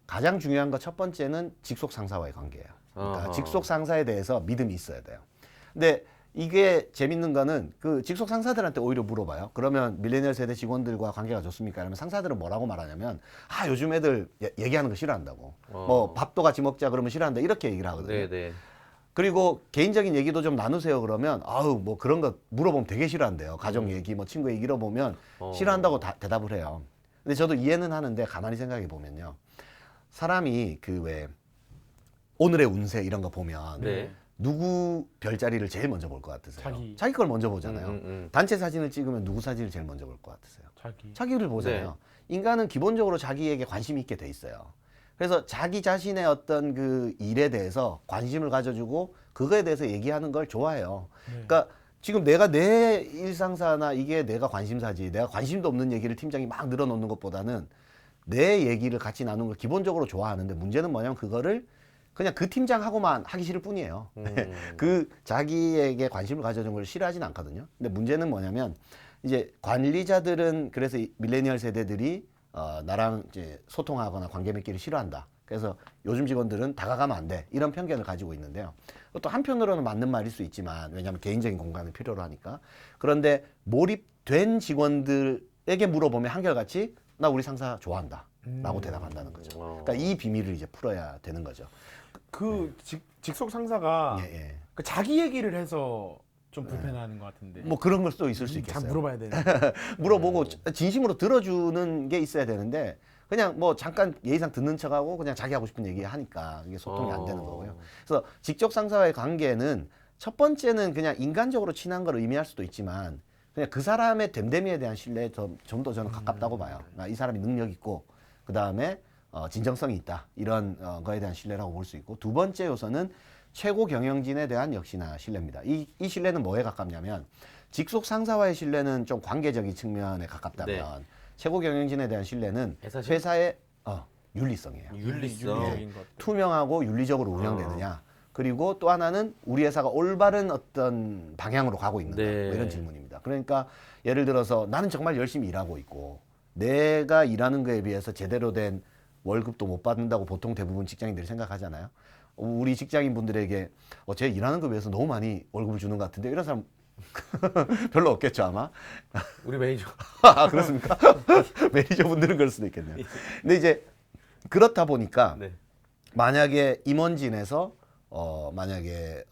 [SPEAKER 2] 가장 중요한 거 첫 번째는 직속 상사와의 관계예요. 그러니까
[SPEAKER 1] 아하.
[SPEAKER 2] 직속 상사에 대해서 믿음이 있어야 돼요. 근데 이게 재밌는 거는 그 직속 상사들한테 오히려 물어봐요. 그러면 밀레니얼 세대 직원들과 관계가 좋습니까? 그러면 상사들은 뭐라고 말하냐면 요즘 애들 얘기하는 거 싫어한다고. 뭐 밥도 같이 먹자 그러면 싫어한다 이렇게 얘기를 하거든요.
[SPEAKER 1] 네, 네.
[SPEAKER 2] 그리고 개인적인 얘기도 좀 나누세요 그러면 뭐 그런 거 물어보면 되게 싫어한대요. 가족 얘기 뭐 친구 얘기 물어보면 싫어한다고 대답을 해요. 근데 저도 이해는 하는데 가만히 생각해 보면요. 사람이 그 왜 오늘의 운세 이런 거 보면
[SPEAKER 1] 네.
[SPEAKER 2] 누구 별자리를 제일 먼저 볼 것 같으세요?
[SPEAKER 3] 자기.
[SPEAKER 2] 걸 먼저 보잖아요. 단체 사진을 찍으면 누구 사진을 제일 먼저 볼 것 같으세요? 자기를 보잖아요. 인간은 기본적으로 자기에게 관심이 있게 돼 있어요. 그래서 자기 자신의 어떤 그 일에 대해서 관심을 가져주고 그거에 대해서 얘기하는 걸 좋아해요. 그러니까 지금 내가 내 일상사나 이게 내가 관심사지, 내가 관심도 없는 얘기를 팀장이 막 늘어놓는 것보다는 내 얘기를 같이 나누는 걸 기본적으로 좋아하는데, 문제는 뭐냐면 그거를 그냥 그 팀장하고만 하기 싫을 뿐이에요. 그 자기에게 관심을 가져주는 걸 싫어하진 않거든요. 근데 문제는 뭐냐면 이제 관리자들은 그래서 이 밀레니얼 세대들이 나랑 이제 소통하거나 관계 맺기를 싫어한다. 그래서 요즘 직원들은 다가가면 안 돼. 이런 편견을 가지고 있는데요. 또 한편으로는 맞는 말일 수 있지만, 왜냐하면 개인적인 공간을 필요로 하니까. 그런데 몰입된 직원들에게 물어보면 한결같이 나 우리 상사 좋아한다 라고 대답한다는 거죠. 그러니까 이 비밀을 이제 풀어야 되는 거죠.
[SPEAKER 3] 그 직속 상사가
[SPEAKER 2] 예, 예.
[SPEAKER 3] 그 자기 얘기를 해서 좀 불편해하는 것 같은데.
[SPEAKER 2] 뭐 그런 걸 수도 있을 수
[SPEAKER 3] 잘
[SPEAKER 2] 있겠어요.
[SPEAKER 3] 물어봐야 되는.
[SPEAKER 2] 물어보고 진심으로 들어주는 게 있어야 되는데, 그냥 뭐 잠깐 예의상 듣는 척하고 그냥 자기 하고 싶은 얘기 하니까 이게 소통이 안 되는 거고요. 그래서 직접 상사와의 관계는 첫 번째는 그냥 인간적으로 친한 걸 의미할 수도 있지만, 그냥 그 사람의 됨됨이에 대한 신뢰에 좀 더 저는 가깝다고 봐요. 그러니까 이 사람이 능력 있고 그 다음에 진정성이 있다, 이런 거에 대한 신뢰라고 볼 수 있고, 두 번째 요소는 최고 경영진에 대한 역시나 신뢰입니다. 이 신뢰는 뭐에 가깝냐면, 직속 상사와의 신뢰는 좀 관계적인 측면에 가깝다면 최고 경영진에 대한 신뢰는 회사의 윤리성이에요.
[SPEAKER 3] 윤리적인 것.
[SPEAKER 2] 투명하고 윤리적으로 운영되느냐, 그리고 또 하나는 우리 회사가 올바른 어떤 방향으로 가고 있는가, 뭐 이런 질문입니다. 그러니까 예를 들어서 나는 정말 열심히 일하고 있고 내가 일하는 거에 비해서 제대로 된 월급도 못 받는다고 보통 대부분 직장인들이 생각하잖아요. 우리 직장인 분들에게 제 일하는 거에 비해서 너무 많이 월급을 주는 것 같은데, 이런 사람 별로 없겠죠 아마.
[SPEAKER 1] 우리 매니저.
[SPEAKER 2] 아, 그렇습니까? 매니저분들은 그럴 수도 있겠네요. 근데 이제 그렇다 보니까
[SPEAKER 1] 네.
[SPEAKER 2] 만약에 임원진에서 만약에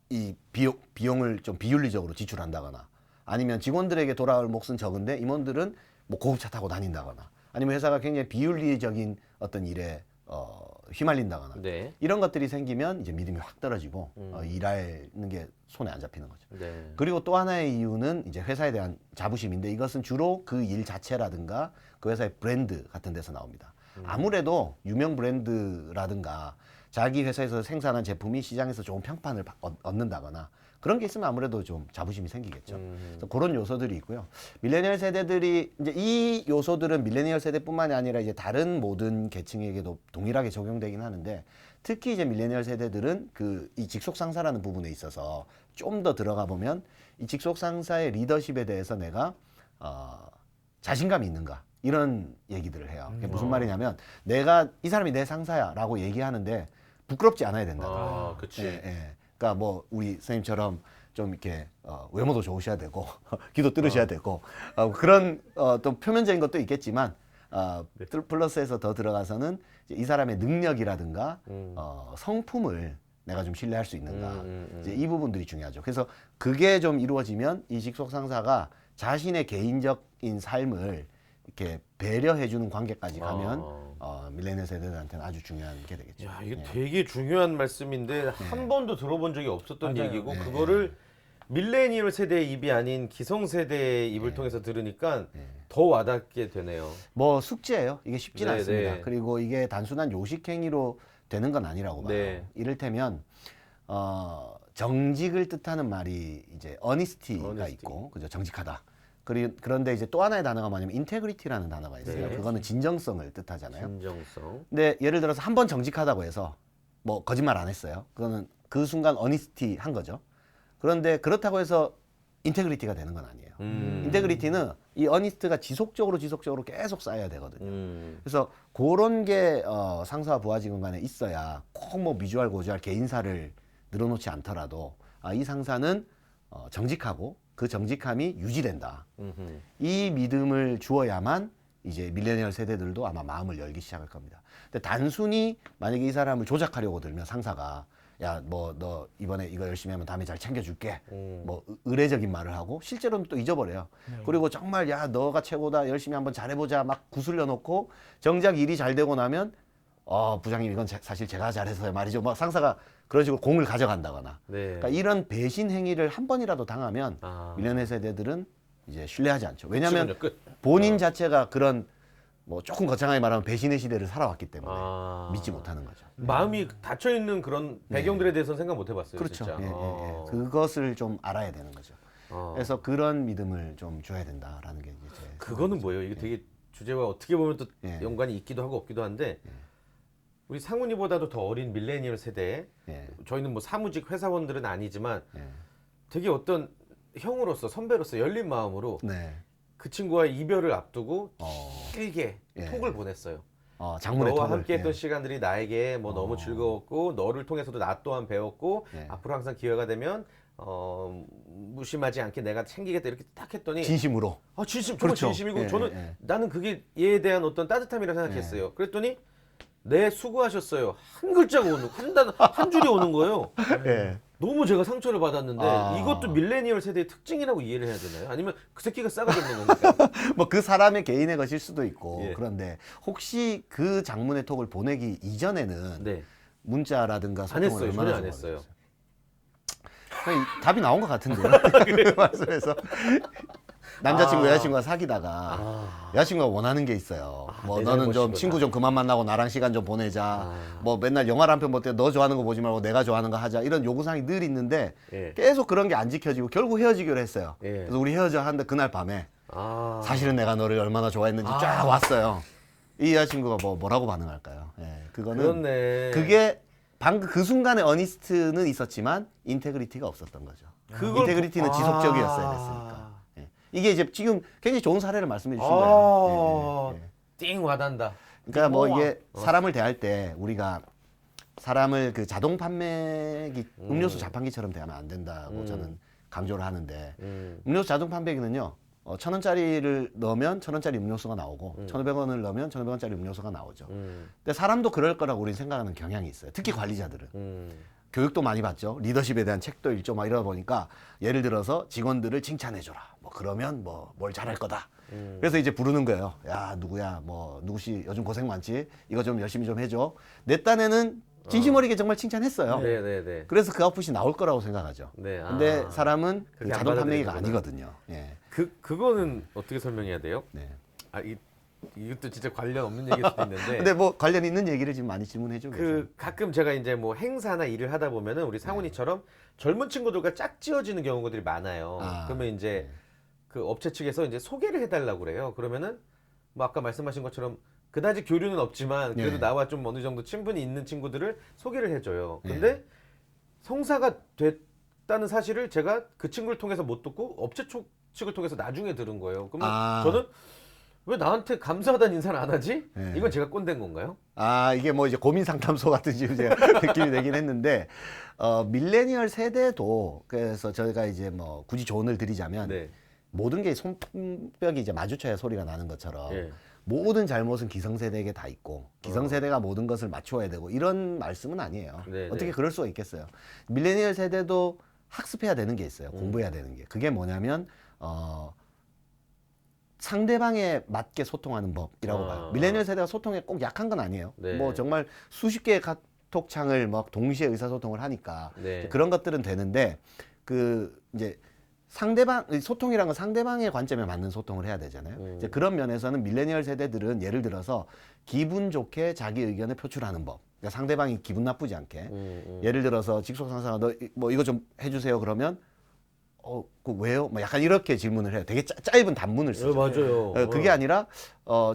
[SPEAKER 2] 이 비용을 좀 비윤리적으로 지출한다거나, 아니면 직원들에게 돌아올 몫은 적은데 임원들은 뭐 고급차 타고 다닌다거나, 아니면 회사가 굉장히 비윤리적인 어떤 일에 휘말린다거나,
[SPEAKER 1] 네.
[SPEAKER 2] 이런 것들이 생기면 이제 믿음이 확 떨어지고 일하는 게 손에 안 잡히는 거죠.
[SPEAKER 1] 네.
[SPEAKER 2] 그리고 또 하나의 이유는 이제 회사에 대한 자부심인데, 이것은 주로 그 일 자체라든가 그 회사의 브랜드 같은 데서 나옵니다. 아무래도 유명 브랜드라든가 자기 회사에서 생산한 제품이 시장에서 좋은 평판을 얻는다거나 그런 게 있으면 아무래도 좀 자부심이 생기겠죠. 그래서 그런 요소들이 있고요. 밀레니얼 세대들이 이제 이 요소들은 밀레니얼 세대뿐만이 아니라 이제 다른 모든 계층에게도 동일하게 적용되긴 하는데, 특히 이제 밀레니얼 세대들은 그 이 직속 상사라는 부분에 있어서 좀 더 들어가 보면 이 직속 상사의 리더십에 대해서 내가 자신감이 있는가, 이런 얘기들을 해요. 그게 무슨 말이냐면, 내가 이 사람이 내 상사야라고 얘기하는데 부끄럽지 않아야 된다.
[SPEAKER 1] 아, 그치.
[SPEAKER 2] 예, 예. 그러니까 뭐 우리 선생님처럼 좀 이렇게 외모도 좋으셔야 되고 귀도 뚫으셔야 되고 그런 또 표면적인 것도 있겠지만, 플러스에서 더 들어가서는 이제 이 사람의 능력이라든가 성품을 내가 좀 신뢰할 수 있는가, 이제 이 부분들이 중요하죠. 그래서 그게 좀 이루어지면 이 직속 상사가 자신의 개인적인 삶을 이렇게 배려해주는 관계까지 가면 밀레니얼 세대들한테는 아주 중요한 게 되겠죠.
[SPEAKER 1] 야, 이게
[SPEAKER 2] 예.
[SPEAKER 1] 되게 중요한 말씀인데 한 번도 들어본 적이 없었던
[SPEAKER 3] 맞아요.
[SPEAKER 1] 얘기고,
[SPEAKER 2] 네.
[SPEAKER 1] 그거를 밀레니얼 세대의 입이 아닌 기성세대의 입을 통해서 들으니까 더 와닿게 되네요.
[SPEAKER 2] 뭐 숙제예요. 이게 쉽진
[SPEAKER 1] 네,
[SPEAKER 2] 않습니다.
[SPEAKER 1] 네.
[SPEAKER 2] 그리고 이게 단순한 요식행위로 되는 건 아니라고 봐요.
[SPEAKER 1] 네.
[SPEAKER 2] 이를테면 정직을 뜻하는 말이 이제 어니스티가
[SPEAKER 1] honesty.
[SPEAKER 2] 있고, 그죠? 정직하다. 그런데 이제 또 하나의 단어가 뭐냐면 인테그리티라는 단어가 있어요.
[SPEAKER 1] 네.
[SPEAKER 2] 그거는 진정성을 뜻하잖아요.
[SPEAKER 1] 진정성.
[SPEAKER 2] 근데 예를 들어서 한 번 정직하다고 해서 뭐 거짓말 안 했어요. 그거는 그 순간 어니스티 한 거죠. 그런데 그렇다고 해서 인테그리티가 되는 건 아니에요. 인테그리티는 이 어니스트가 지속적으로 계속 쌓여야 되거든요. 그래서 그런 게 상사와 부하 직원 간에 있어야 꼭 뭐 미주알 고주알 개인사를 늘어놓지 않더라도 이 상사는 정직하고 그 정직함이 유지된다. 이 믿음을 주어야만 이제 밀레니얼 세대들도 아마 마음을 열기 시작할 겁니다. 근데 단순히 만약에 이 사람을 조작하려고 들면 상사가 야, 뭐 너 이번에 이거 열심히 하면 다음에 잘 챙겨줄게. 뭐 의례적인 말을 하고 실제로는 또 잊어버려요. 그리고 정말 야, 너가 최고다. 열심히 한번 잘해보자. 막 구슬려 놓고 정작 일이 잘 되고 나면 부장님 이건 사실 제가 잘해서 말이죠. 막 상사가 그런 식으로 공을 가져간다거나.
[SPEAKER 1] 네.
[SPEAKER 2] 그러니까 이런 배신 행위를 한 번이라도 당하면 밀레니얼 세대들은 이제 신뢰하지 않죠. 왜냐하면
[SPEAKER 1] 끝.
[SPEAKER 2] 본인 자체가 그런 뭐 조금 거창하게 말하면 배신의 시대를 살아왔기 때문에
[SPEAKER 1] 아.
[SPEAKER 2] 믿지 못하는 거죠.
[SPEAKER 1] 마음이 닫혀 있는 그런 배경들에 대해서는 생각 못 해봤어요.
[SPEAKER 2] 그렇죠.
[SPEAKER 1] 진짜.
[SPEAKER 2] 그것을 좀 알아야 되는 거죠.
[SPEAKER 1] 어.
[SPEAKER 2] 그래서 그런 믿음을 좀 줘야 된다라는 게 이제 제
[SPEAKER 1] 그거는 뭐예요? 이게 되게 주제와 어떻게 보면 또
[SPEAKER 2] 예.
[SPEAKER 1] 연관이 있기도 하고 없기도 한데 우리 상훈이보다도 더 어린 밀레니얼 세대에
[SPEAKER 2] 예.
[SPEAKER 1] 저희는 뭐 사무직 회사원들은 아니지만
[SPEAKER 2] 예.
[SPEAKER 1] 되게 어떤 형으로서 선배로서 열린 마음으로
[SPEAKER 2] 네.
[SPEAKER 1] 그 친구와의 이별을 앞두고
[SPEAKER 2] 어,
[SPEAKER 1] 길게
[SPEAKER 2] 예.
[SPEAKER 1] 톡을 보냈어요.
[SPEAKER 2] 장문의
[SPEAKER 1] 너와
[SPEAKER 2] 톡을.
[SPEAKER 1] 함께했던
[SPEAKER 2] 예.
[SPEAKER 1] 시간들이 나에게 뭐 너무 즐거웠고 너를 통해서도 나 또한 배웠고
[SPEAKER 2] 예.
[SPEAKER 1] 앞으로 항상 기회가 되면 무심하지 않게 내가 챙기겠다 이렇게 딱 했더니
[SPEAKER 2] 진심으로.
[SPEAKER 1] 진심 정말
[SPEAKER 2] 그렇죠.
[SPEAKER 1] 진심이고
[SPEAKER 2] 예,
[SPEAKER 1] 저는
[SPEAKER 2] 예.
[SPEAKER 1] 나는 그게 얘에 대한 어떤 따뜻함이라 생각했어요. 그랬더니 네 수고하셨어요 한 글자가 오는 한 줄이 오는 거예요.
[SPEAKER 2] 예.
[SPEAKER 1] 너무 제가 상처를 받았는데
[SPEAKER 2] 아.
[SPEAKER 1] 이것도 밀레니얼 세대의 특징이라고 이해를 해야 되나요? 아니면 그 새끼가 싸가지 없는 건가요?
[SPEAKER 2] 뭐 그 사람의 개인의 것일 수도 있고
[SPEAKER 1] 예.
[SPEAKER 2] 그런데 혹시 그 장문의 톡을 보내기 이전에는
[SPEAKER 1] 네.
[SPEAKER 2] 문자라든가
[SPEAKER 1] 안
[SPEAKER 2] 소통을
[SPEAKER 1] 했어요.
[SPEAKER 2] 얼마나
[SPEAKER 1] 전혀 안 했어요.
[SPEAKER 2] 답이 나온 것 같은데요. 말씀에서 남자친구 여자친구가 사귀다가 여자친구가 원하는 게 있어요. 뭐
[SPEAKER 1] 내
[SPEAKER 2] 너는 좀
[SPEAKER 1] 잘못이구나.
[SPEAKER 2] 친구 좀 그만 만나고 나랑 시간 좀 보내자. 뭐 맨날 영화를 한 편 볼 때 너 좋아하는 거 보지 말고 내가 좋아하는 거 하자. 이런 요구사항이 늘 있는데
[SPEAKER 1] 예.
[SPEAKER 2] 계속 그런 게 안 지켜지고 결국 헤어지기로 했어요.
[SPEAKER 1] 예.
[SPEAKER 2] 그래서 우리 헤어져 하는데 그날 밤에
[SPEAKER 1] 아.
[SPEAKER 2] 사실은 내가 너를 얼마나 좋아했는지 쫙 왔어요. 이 여자친구가 뭐라고 반응할까요? 예, 그거는
[SPEAKER 1] 그렇네.
[SPEAKER 2] 그게 방금 그 순간에 어니스트는 있었지만 인테그리티가 없었던 거죠.
[SPEAKER 1] 그걸
[SPEAKER 2] 인테그리티는
[SPEAKER 1] 보-
[SPEAKER 2] 지속적이었어야 됐으니까. 예. 이게 이제 지금 굉장히 좋은 사례를 말씀해 주신 거예요. 예, 예, 예.
[SPEAKER 1] 띵 와단다.
[SPEAKER 2] 그러니까 뭐 이게 사람을 대할 때 우리가 사람을 그 자동 판매기 음료수 자판기처럼 대하면 안 된다고 저는 강조를 하는데 음료수 자동 판매기는요 1,000원짜리를 넣으면 1,000원짜리 음료수가 나오고 1,500원을 넣으면 1,500원짜리 음료수가 나오죠. 근데 사람도 그럴 거라고 우리는 생각하는 경향이 있어요. 특히 관리자들은. 교육도 많이 받죠. 리더십에 대한 책도 읽죠. 막 이러다 보니까 예를 들어서 직원들을 칭찬해줘라. 뭐 그러면 뭐 뭘 잘할 거다. 그래서 이제 부르는 거예요. 야 누구야 뭐 누구씨 요즘 고생 많지. 이거 좀 열심히 좀 해줘. 내 딴에는 진심 어리게 정말 칭찬했어요.
[SPEAKER 1] 네네네.
[SPEAKER 2] 그래서 그 아웃풋이 나올 거라고 생각하죠.
[SPEAKER 1] 네.
[SPEAKER 2] 근데 사람은 그
[SPEAKER 1] 그게 안
[SPEAKER 2] 자동 판매기가
[SPEAKER 1] 받아들이는구나.
[SPEAKER 2] 아니거든요. 예.
[SPEAKER 1] 그거는 어떻게 설명해야 돼요?
[SPEAKER 2] 네.
[SPEAKER 1] 이것도 진짜 관련 없는 얘기일 수도 있는데.
[SPEAKER 2] 근데 뭐 관련 있는 얘기를 지금 많이 질문해주고 계세요.
[SPEAKER 1] 그 가끔 제가 이제 뭐 행사나 일을 하다 보면은 우리 상훈이처럼 젊은 친구들과 짝지어지는 경우들이 많아요. 그러면 이제 그 업체 측에서 이제 소개를 해달라고 그래요. 그러면은 뭐 아까 말씀하신 것처럼 그다지 교류는 없지만 그래도
[SPEAKER 2] 예.
[SPEAKER 1] 나와 좀 어느 정도 친분이 있는 친구들을 소개를 해줘요. 근데 성사가 됐다는 사실을 제가 그 친구를 통해서 못 듣고 업체 측을 통해서 나중에 들은 거예요. 그러면 저는 왜 나한테 감사하다는 인사를 안 하지?
[SPEAKER 2] 예.
[SPEAKER 1] 이건 제가 꼰대인 건가요?
[SPEAKER 2] 이게 뭐 이제 고민 상담소 같은 지금 제가 느낌이 되긴 했는데 밀레니얼 세대도 그래서 저희가 이제 뭐 굳이 조언을 드리자면
[SPEAKER 1] 네.
[SPEAKER 2] 모든 게 손뼉이 이제 마주쳐야 소리가 나는 것처럼
[SPEAKER 1] 예.
[SPEAKER 2] 모든 잘못은 기성세대에게 다 있고 기성세대가 모든 것을 맞추어야 되고 이런 말씀은 아니에요.
[SPEAKER 1] 네,
[SPEAKER 2] 어떻게
[SPEAKER 1] 네.
[SPEAKER 2] 그럴 수가 있겠어요. 밀레니얼 세대도 학습해야 되는 게 있어요. 공부해야 되는 게. 그게 뭐냐면 상대방에 맞게 소통하는 법이라고 봐요. 밀레니얼 세대가 소통에 꼭 약한 건 아니에요.
[SPEAKER 1] 네.
[SPEAKER 2] 뭐 정말 수십 개의 카톡창을 막 동시에 의사소통을 하니까
[SPEAKER 1] 네.
[SPEAKER 2] 그런 것들은 되는데 그 이제 상대방 소통이란 건 상대방의 관점에 맞는 소통을 해야 되잖아요. 이제 그런 면에서는 밀레니얼 세대들은 예를 들어서 기분 좋게 자기 의견을 표출하는 법. 그러니까 상대방이 기분 나쁘지 않게. 예를 들어서 직속 상사가 너 뭐 이거 좀 해주세요 그러면 그 왜요? 뭐 약간 이렇게 질문을 해요. 되게 짧은 단문을 쓰죠.
[SPEAKER 1] 맞아요.
[SPEAKER 2] 그게 아니라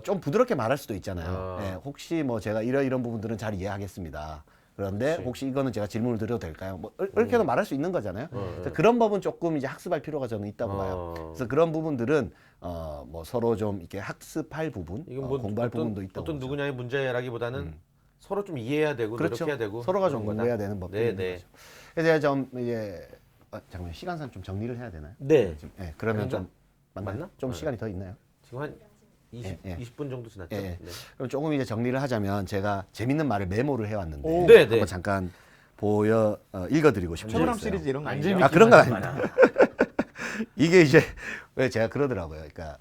[SPEAKER 2] 좀 부드럽게 말할 수도 있잖아요.
[SPEAKER 1] 아.
[SPEAKER 2] 예, 혹시 뭐 제가 이런 부분들은 잘 이해하겠습니다. 그런데
[SPEAKER 1] 그치.
[SPEAKER 2] 혹시 이거는 제가 질문을 드려도 될까요? 뭐 이렇게도 말할 수 있는 거잖아요. 그래서 그런 법은 조금 이제 학습할 필요가 저는 있다고 봐요. 그래서 그런 부분들은 뭐 서로 좀 이렇게 학습할 부분,
[SPEAKER 1] 이건 뭐
[SPEAKER 2] 공부할
[SPEAKER 1] 어떤,
[SPEAKER 2] 부분도 있다고
[SPEAKER 1] 어떤
[SPEAKER 2] 보죠.
[SPEAKER 1] 누구냐의 문제라기보다는 서로 좀 이해해야 되고
[SPEAKER 2] 그렇죠.
[SPEAKER 1] 노력해야 되고
[SPEAKER 2] 서로가 좀
[SPEAKER 1] 그런 거다.
[SPEAKER 2] 공부해야 되는 법들이 있는
[SPEAKER 1] 네,
[SPEAKER 2] 거죠. 그래서 제가 좀 이제 잠깐만 시간상 좀 정리를 해야 되나요?
[SPEAKER 1] 네.
[SPEAKER 2] 지금, 그러면
[SPEAKER 1] 아닌가?
[SPEAKER 2] 좀 맞나요?
[SPEAKER 1] 맞나?
[SPEAKER 2] 좀
[SPEAKER 1] 네.
[SPEAKER 2] 시간이 더 있나요?
[SPEAKER 1] 지금 한 20분 정도 지났죠.
[SPEAKER 2] 예.
[SPEAKER 1] 네.
[SPEAKER 2] 그럼 조금 이제 정리를 하자면 제가 재밌는 말을 메모를 해왔는데
[SPEAKER 1] 오. 네, 네.
[SPEAKER 2] 한번 잠깐 읽어드리고 싶어요.
[SPEAKER 3] 최불암 시리즈 이런 거
[SPEAKER 1] 안
[SPEAKER 3] 아니죠?
[SPEAKER 1] 재밌-
[SPEAKER 2] 그런 건 아닙니다. 이게 이제 왜 제가 그러더라고요. 그러니까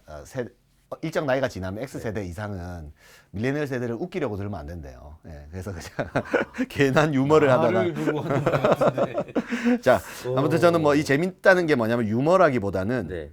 [SPEAKER 2] 일정 나이가 지나면 X세대 이상은 밀레니얼 세대를 웃기려고 들으면 안 된대요. 그래서 그냥 괜한 유머를 하다가
[SPEAKER 1] 말을 두고 하는 것 같은데.
[SPEAKER 2] 자 아무튼 저는 뭐 이 재밌다는 게 뭐냐면 유머라기보다는
[SPEAKER 1] 네.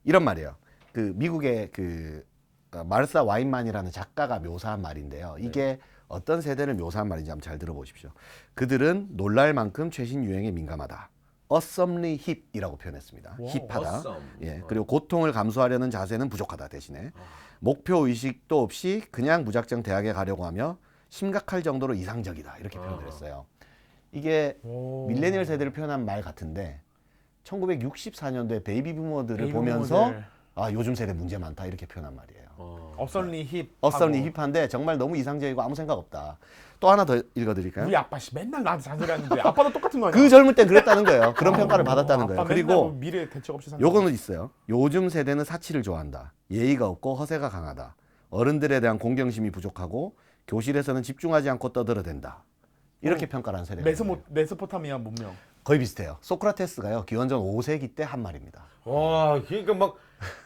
[SPEAKER 2] 이런 말이에요. 그 미국의 그 마르사 와인만이라는 작가가 묘사한 말인데요. 이게 어떤 세대를 묘사한 말인지 한번 잘 들어보십시오. 그들은 놀랄 만큼 최신 유행에 민감하다. awesomely hip이라고 표현했습니다. 힙하다.
[SPEAKER 1] awesome.
[SPEAKER 2] 예, 그리고 고통을 감수하려는 자세는 부족하다 대신에 목표 의식도 없이 그냥 무작정 대학에 가려고 하며 심각할 정도로 이상적이다 이렇게 표현을 했어요. 이게 밀레니얼 세대를 표현한 말 같은데 1964년도에 베이비 부머들을 보면서 아 요즘 세대 문제 많다 이렇게 표현한 말이에요.
[SPEAKER 3] 업설리 힙.
[SPEAKER 2] 어썸리 힙한데 정말 너무 이상적이고 아무 생각 없다. 또 하나 더 읽어드릴까요?
[SPEAKER 3] 우리 아빠 씨 맨날 나한테 잔소리하는데 아빠도 똑같은 거 아니야?
[SPEAKER 2] 그 젊을 땐 그랬다는 거예요. 그런 평가를 받았다는
[SPEAKER 3] 아빠
[SPEAKER 2] 거예요.
[SPEAKER 3] 맨날
[SPEAKER 2] 그리고
[SPEAKER 3] 뭐 미래 대책 없이 산다.
[SPEAKER 2] 요거는 있어요. 요즘 세대는 사치를 좋아한다. 예의가 없고 허세가 강하다. 어른들에 대한 공경심이 부족하고 교실에서는 집중하지 않고 떠들어댄다. 이렇게 평가를 한 세대가 있어요.
[SPEAKER 3] 메소포타미아 문명.
[SPEAKER 2] 거의 비슷해요. 소크라테스가요. 기원전 5세기 때 한 말입니다.
[SPEAKER 1] 와, 그러니까 막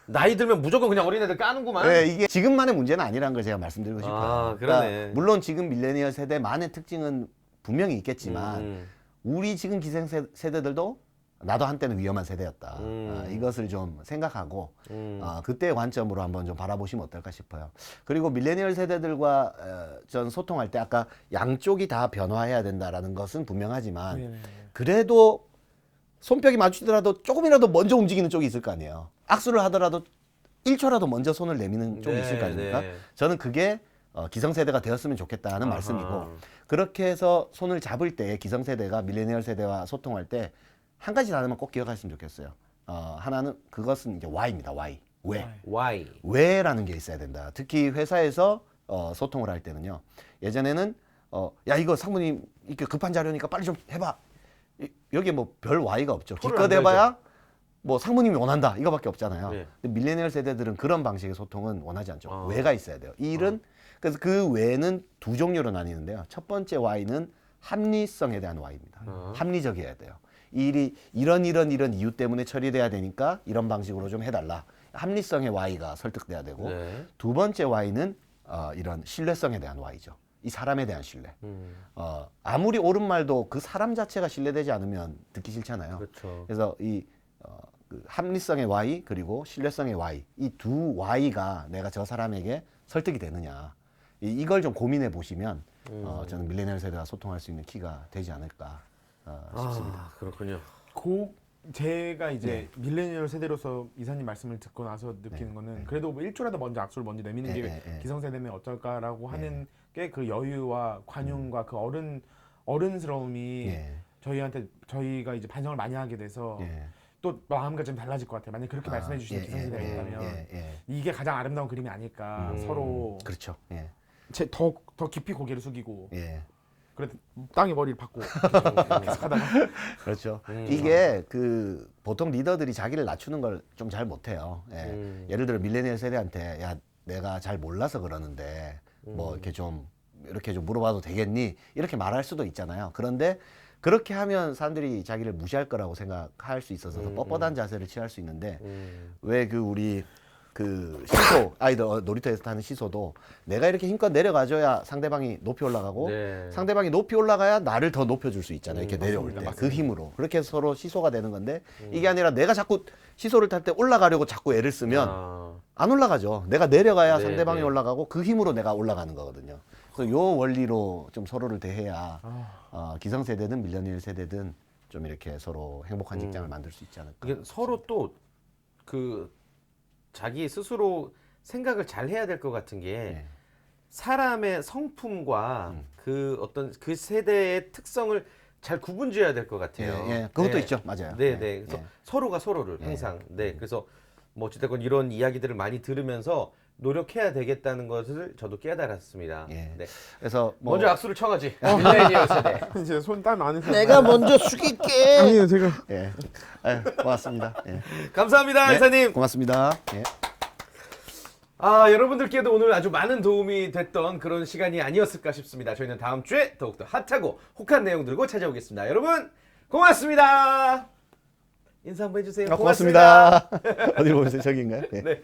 [SPEAKER 1] 나이 들면 무조건 그냥 어린애들 까는구만.
[SPEAKER 2] 네, 이게 지금만의 문제는 아니라는 걸 제가 말씀드리고 싶어요.
[SPEAKER 1] 아, 그러네.
[SPEAKER 2] 물론 지금 밀레니얼 세대만의 특징은 분명히 있겠지만 우리 지금 기생 세대들도 나도 한때는 위험한 세대였다. 이것을 좀 생각하고 그때의 관점으로 한번 좀 바라보시면 어떨까 싶어요. 그리고 밀레니얼 세대들과 전 소통할 때 아까 양쪽이 다 변화해야 된다라는 것은 분명하지만 그래도 손뼉이 마주치더라도 조금이라도 먼저 움직이는 쪽이 있을 거 아니에요. 악수를 하더라도 1초라도 먼저 손을 내미는 쪽이 있을 거 아닙니까?
[SPEAKER 1] 네.
[SPEAKER 2] 저는 그게 기성세대가 되었으면 좋겠다는 말씀이고 그렇게 해서 손을 잡을 때 기성세대가 밀레니얼 세대와 소통할 때 한 가지 단어만 꼭 기억하시면 좋겠어요. 하나는 그것은 이제 why입니다. why. 왜?
[SPEAKER 1] Why?
[SPEAKER 2] 왜라는 게 있어야 된다. 특히 회사에서 소통을 할 때는요. 예전에는 야 이거 상무님 이렇게 급한 자료니까 빨리 좀 해봐. 여기에 뭐 별 why가 없죠. 기껏 해봐야 뭐 상무님이 원한다 이거밖에 없잖아요.
[SPEAKER 1] 네.
[SPEAKER 2] 근데 밀레니얼 세대들은 그런 방식의 소통은 원하지 않죠. 왜가 있어야 돼요. 이 일은 그래서 그 왜는 두 종류로 나뉘는데요. 첫 번째 why는 합리성에 대한 why입니다. 합리적이어야 돼요. 이 일이 이런 이유 때문에 처리돼야 되니까 이런 방식으로 좀 해달라. 합리성의 why가 설득돼야 되고
[SPEAKER 1] 네.
[SPEAKER 2] 두 번째 why는 이런 신뢰성에 대한 why죠. 이 사람에 대한 신뢰. 아무리 옳은 말도 그 사람 자체가 신뢰되지 않으면 듣기 싫잖아요.
[SPEAKER 1] 그렇죠.
[SPEAKER 2] 그래서 이 그 합리성의 why 그리고 신뢰성의 why 이 두 why가 내가 저 사람에게 설득이 되느냐 이걸 좀 고민해 보시면 저는 밀레니얼 세대와 소통할 수 있는 키가 되지 않을까 싶습니다.
[SPEAKER 1] 그렇군요.
[SPEAKER 3] 제가 이제 밀레니얼 세대로서 이사님 말씀을 듣고 나서 느끼는 거는 그래도 뭐 1초라도 먼저 악수를 먼저 내미는 게 기성세대면 어떨까라고 하는 게 그 여유와 관용과 그 어른스러움이 저희가 이제 반성을 많이 하게 돼서 또 마음가짐이 달라질 것 같아요. 만약 그렇게 말씀해 주시는 기성세대가 있다면 이게 가장 아름다운 그림이 아닐까. 서로
[SPEAKER 2] 그렇죠.
[SPEAKER 3] 더 깊이 고개를 숙이고 그래 땅에 머리를 박고 계속 하다가
[SPEAKER 2] 그렇죠. 이게 그 보통 리더들이 자기를 낮추는 걸 좀 잘 못해요. 예를 들어 밀레니얼 세대한테 야 내가 잘 몰라서 그러는데 뭐 이렇게 좀 물어봐도 되겠니? 이렇게 말할 수도 있잖아요. 그런데 그렇게 하면 사람들이 자기를 무시할 거라고 생각할 수 있어서 뻣뻣한 자세를 취할 수 있는데 왜 그 우리 그 시소 아이들 놀이터에서 타는 시소도 내가 이렇게 힘껏 내려가줘야 상대방이 높이 올라가고 상대방이 높이 올라가야 나를 더 높여줄 수 있잖아요. 이렇게 내려올 때 그 힘으로 그렇게 해서 서로 시소가 되는 건데 이게 아니라 내가 자꾸 시소를 탈 때 올라가려고 자꾸 애를 쓰면 안 올라가죠. 내가 내려가야 상대방이 올라가고 그 힘으로 내가 올라가는 거거든요. 그래서 요 원리로 좀 서로를 대해야 기성세대든 밀레니얼 세대든 좀 이렇게 서로 행복한 직장을 만들 수 있지 않을까.
[SPEAKER 1] 이게 서로 또 그 자기 스스로 생각을 잘 해야 될 것 같은 게 사람의 성품과 그 어떤 그 세대의 특성을 잘 구분지어야 될 것 같아요.
[SPEAKER 2] 그것도 있죠. 맞아요.
[SPEAKER 1] 네. 그래서 서로가 서로를 항상. 그래서 뭐 어쨌든 이런 이야기들을 많이 들으면서 노력해야 되겠다는 것을 저도 깨달았습니다.
[SPEAKER 2] 그래서 뭐
[SPEAKER 1] 먼저 악수를 쳐가지. 밀레니얼 세대.
[SPEAKER 3] 이제 손 땀 안 해서
[SPEAKER 2] 내가 먼저 숙일게.
[SPEAKER 3] 아니요 제가
[SPEAKER 2] 고맙습니다.
[SPEAKER 1] 감사합니다, 이사님.
[SPEAKER 2] 고맙습니다.
[SPEAKER 1] 여러분들께도 오늘 아주 많은 도움이 됐던 그런 시간이 아니었을까 싶습니다. 저희는 다음 주에 더욱더 핫하고 혹한 내용 들고 찾아오겠습니다. 여러분 고맙습니다. 인사 한번 해주세요.
[SPEAKER 2] 고맙습니다. 어디로 보세요? 저기인가요?
[SPEAKER 1] 네.